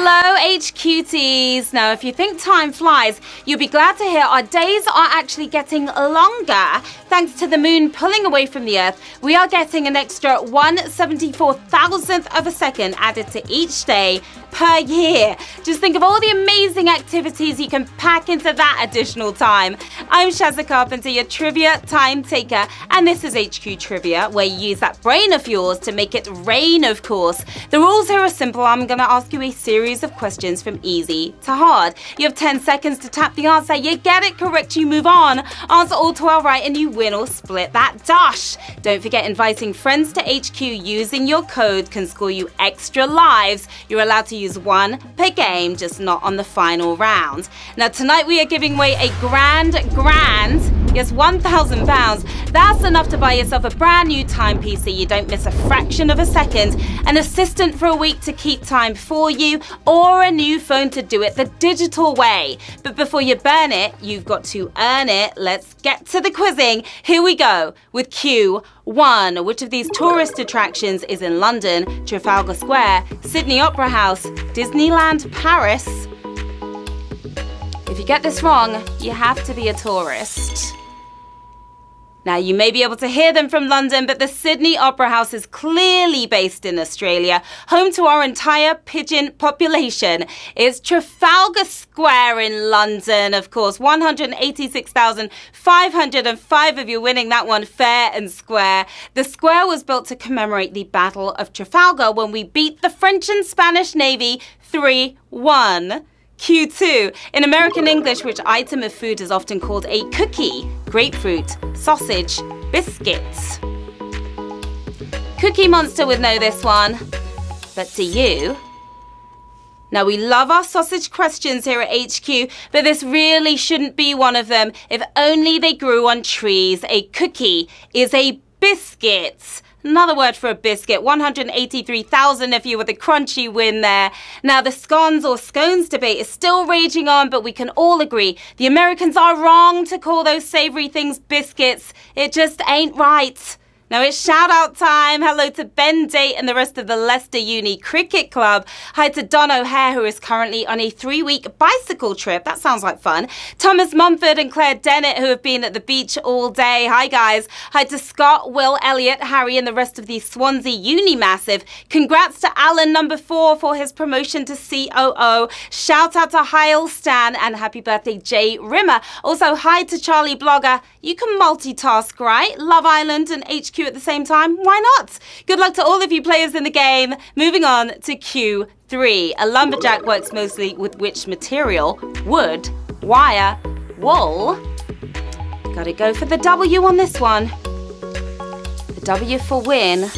Hello, HQTs. Now, if you think time flies, you'll be glad to hear our days are actually getting longer. Thanks to the moon pulling away from the Earth, we are getting an extra 1/74,000th of a second added to each day per year. Just think of all the amazing activities you can pack into that additional time. I'm Sharon Carpenter, your trivia time taker, and this is HQ Trivia, where you use that brain of yours to make it rain, of course. The rules here are simple. I'm going to ask you a series of questions from easy to hard. You have 10 seconds to tap the answer. You get it correct, you move on. Answer all 12 right and you win or split that dash. Don't forget, inviting friends to HQ using your code can score you extra lives. You're allowed to use one per game, just not on the final round. Now tonight we are giving away a grand, yes, £1,000. That's enough to buy yourself a brand new timepiece so you don't miss a fraction of a second, an assistant for a week to keep time for you, or a new phone to do it the digital way. But before you burn it, you've got to earn it. Let's get to the quizzing. Here we go with Q1. Which of these tourist attractions is in London? Trafalgar Square, Sydney Opera House, Disneyland Paris? If you get this wrong, you have to be a tourist. Now, you may be able to hear them from London, but the Sydney Opera House is clearly based in Australia, home to our entire pigeon population. It's Trafalgar Square in London, of course. 186,505 of you winning that one fair and square. The square was built to commemorate the Battle of Trafalgar when we beat the French and Spanish Navy 3-1. Q2. In American English, which item of food is often called a cookie? Grapefruit, sausage, biscuits. Cookie Monster would know this one, but do you? Now, we love our sausage questions here at HQ, but this really shouldn't be one of them. If only they grew on trees. A cookie is a biscuit. Another word for a biscuit, 183,000 if you were the crunchy win there. Now, the scones or scones debate is still raging on, but we can all agree the Americans are wrong to call those savory things biscuits. It just ain't right. Now it's shout out time. Hello to Ben Date and the rest of the Leicester Uni Cricket Club. Hi to Don O'Hare, who is currently on a 3-week bicycle trip. That sounds like fun. Thomas Mumford and Claire Dennett, who have been at the beach all day. Hi guys. Hi to Scott, Will, Elliot, Harry and the rest of the Swansea Uni Massive. Congrats to Alan number 4 for his promotion to COO. Shout out to Heil Stan and happy birthday Jay Rimmer. Also hi to Charlie Blogger. You can multitask, right? Love Island and HQ at the same time? Why not? Good luck to all of you players in the game. Moving on to Q3. A lumberjack works mostly with which material? Wood, wire, wool. Gotta go for the W on this one. The W for win.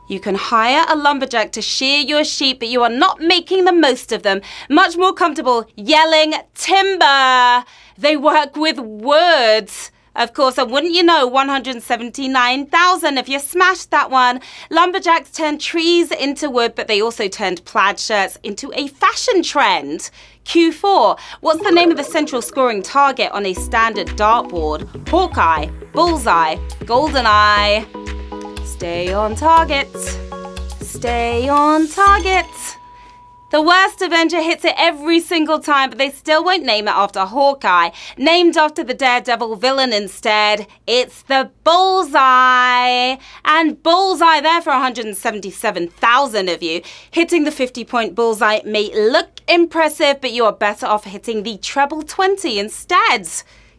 You can hire a lumberjack to shear your sheep, but you are not making the most of them. Much more comfortable yelling timber. They work with wood. Of course, and wouldn't you know, 179,000 if you smashed that one. Lumberjacks turned trees into wood, but they also turned plaid shirts into a fashion trend. Q4. What's the name of the central scoring target on a standard dartboard? Hawkeye, bullseye, goldeneye. Stay on target. Stay on target. The worst Avenger hits it every single time, but they still won't name it after Hawkeye. Named after the Daredevil villain instead. It's the Bullseye. And Bullseye there for 177,000 of you. Hitting the 50-point Bullseye may look impressive, but you are better off hitting the treble 20 instead.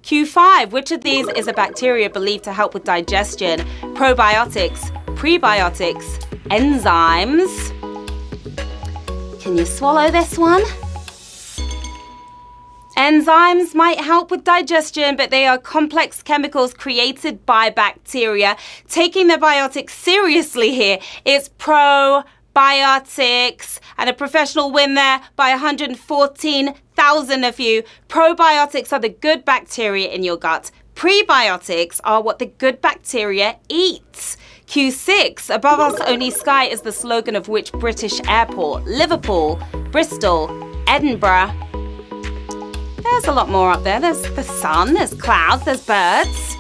Q5. Which of these is a bacteria believed to help with digestion? Probiotics, prebiotics, enzymes. Can you swallow this one? Enzymes might help with digestion, but they are complex chemicals created by bacteria. Taking the biotics seriously here, it's probiotics. And a professional win there by 114,000 of you. Probiotics are the good bacteria in your gut. Prebiotics are what the good bacteria eats. Q6, above us only sky is the slogan of which British airport? Liverpool, Bristol, Edinburgh. There's a lot more up there. There's the sun, there's clouds, there's birds.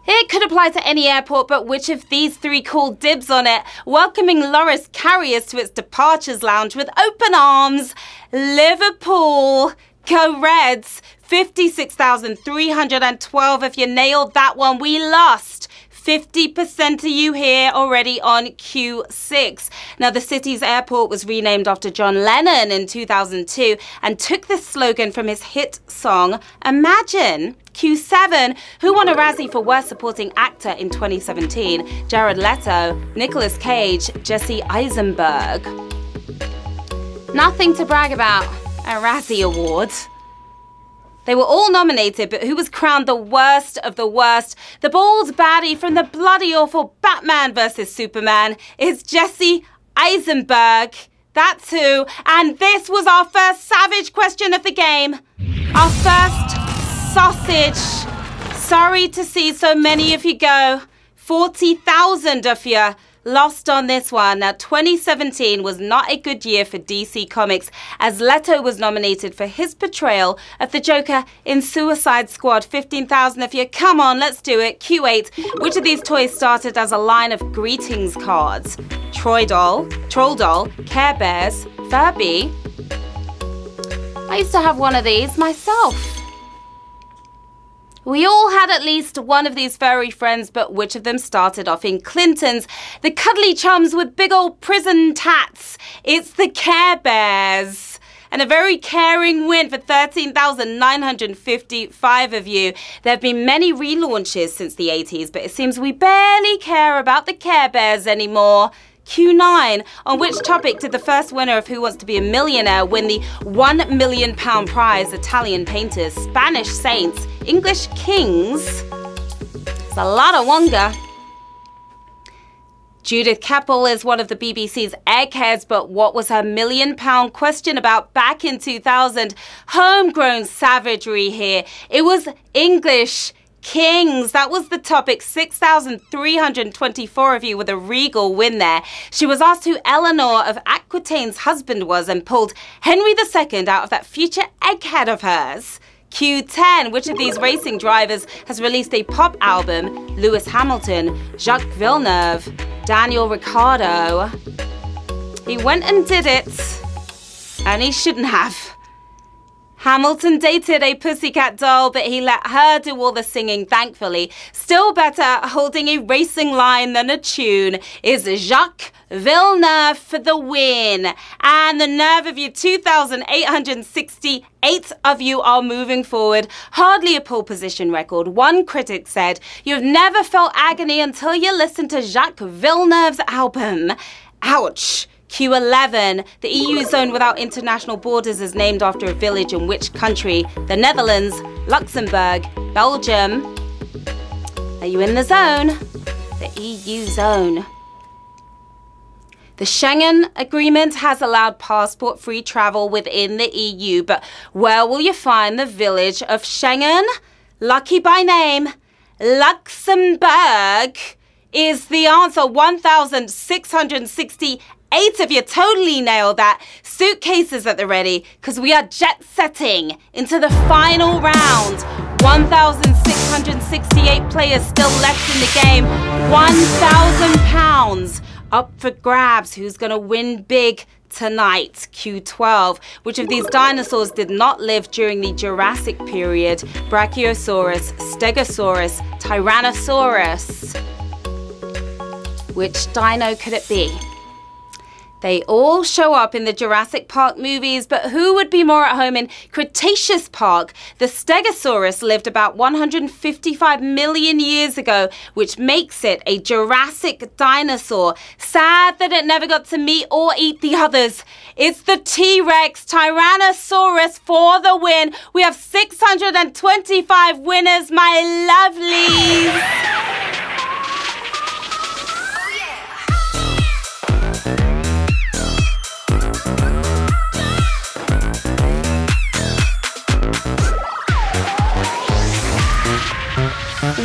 It could apply to any airport, but which of these three called dibs on it, welcoming Loris Carriers to its departures lounge with open arms? Liverpool. Go Reds. 56,312. If you nailed that one, we lost. 50% of you here already on Q6. Now, the city's airport was renamed after John Lennon in 2002 and took this slogan from his hit song, Imagine. Q7, who won a Razzie for Worst Supporting Actor in 2017? Jared Leto, Nicolas Cage, Jesse Eisenberg. Nothing to brag about, a Razzie Award. They were all nominated, but who was crowned the worst of the worst? The bald baddie from the bloody awful Batman vs. Superman is Jesse Eisenberg. That's who. And this was our first savage question of the game. Our first sausage. Sorry to see so many of you go. 40,000 of you lost on this one. Now, 2017 was not a good year for DC Comics, as Leto was nominated for his portrayal of the Joker in Suicide Squad. 15,000 of you. Come on, let's do it. Q8. Which of these toys started as a line of greetings cards? Troll Doll, Care Bears, Furby. I used to have one of these myself. We all had at least one of these furry friends, but which of them started off in Clinton's? The cuddly chums with big old prison tats. It's the Care Bears. And a very caring win for 13,955 of you. There have been many relaunches since the 80s, but it seems we barely care about the Care Bears anymore. Q9, on which topic did the first winner of Who Wants to Be a Millionaire win the £1 million prize? Italian painters, Spanish saints, English kings. It's a lot of wonga. Judith Keppel is one of the BBC's eggheads, but what was her £1 million question about back in 2000? Homegrown savagery here. It was English kings. That was the topic. 6,324 of you with a regal win there. She was asked who Eleanor of Aquitaine's husband was and pulled Henry II out of that future egghead of hers. Q10, which of these racing drivers has released a pop album? Lewis Hamilton, Jacques Villeneuve, Daniel Ricciardo. He went and did it, and he shouldn't have. Hamilton dated a pussycat doll, but he let her do all the singing, thankfully. Still better holding a racing line than a tune is Jacques Villeneuve for the win. And the nerve of you, 2,868 of you are moving forward. Hardly a pole position record. One critic said, "You've never felt agony until you listen to Jacques Villeneuve's album." Ouch. Q11, the EU zone without international borders is named after a village in which country? The Netherlands, Luxembourg, Belgium. Are you in the zone? The EU zone. The Schengen Agreement has allowed passport-free travel within the EU, but where will you find the village of Schengen? Lucky by name, Luxembourg is the answer. 1,668 of you totally nailed that. Suitcases at the ready, because we are jet-setting into the final round. 1,668 players still left in the game. £1,000 up for grabs. Who's going to win big tonight? Q12. Which of these dinosaurs did not live during the Jurassic period? Brachiosaurus, Stegosaurus, Tyrannosaurus. Which dino could it be? They all show up in the Jurassic Park movies, but who would be more at home in Cretaceous Park? The Stegosaurus lived about 155 million years ago, which makes it a Jurassic dinosaur. Sad that it never got to meet or eat the others. It's the T-Rex, Tyrannosaurus for the win. We have 625 winners, my lovelies.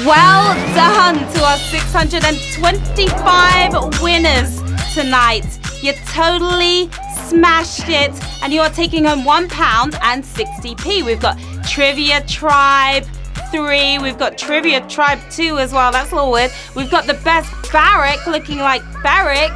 Well done to our 625 winners tonight. You totally smashed it, and you are taking home £1.60. We've got Trivia Tribe, 3. We've got Trivia Tribe 2 as well. That's a little weird. We've got the best Barrack looking like Barrack.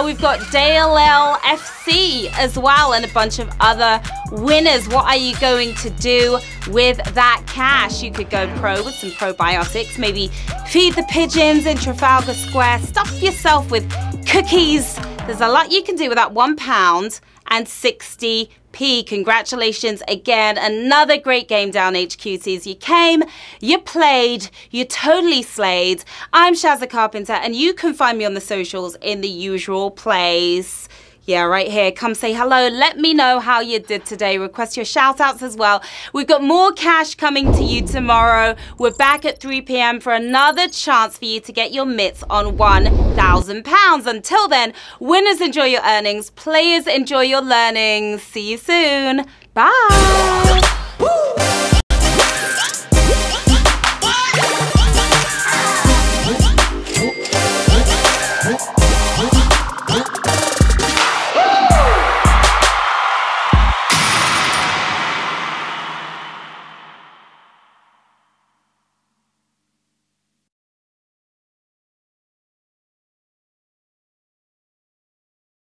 We've got DLL FC as well, and a bunch of other winners. What are you going to do with that cash? You could go pro with some probiotics, maybe feed the pigeons in Trafalgar Square, stuff yourself with cookies. There's a lot you can do with that £1 and 60p. Congratulations again. Another great game down HQTs. You came, you played, you totally slayed. I'm Sharon Carpenter, and you can find me on the socials in the usual place. Yeah, right here. Come say hello. Let me know how you did today. Request your shout outs as well. We've got more cash coming to you tomorrow. We're back at 3 p.m. for another chance for you to get your mitts on £1,000. Until then, winners enjoy your earnings. Players enjoy your learnings. See you soon. Bye.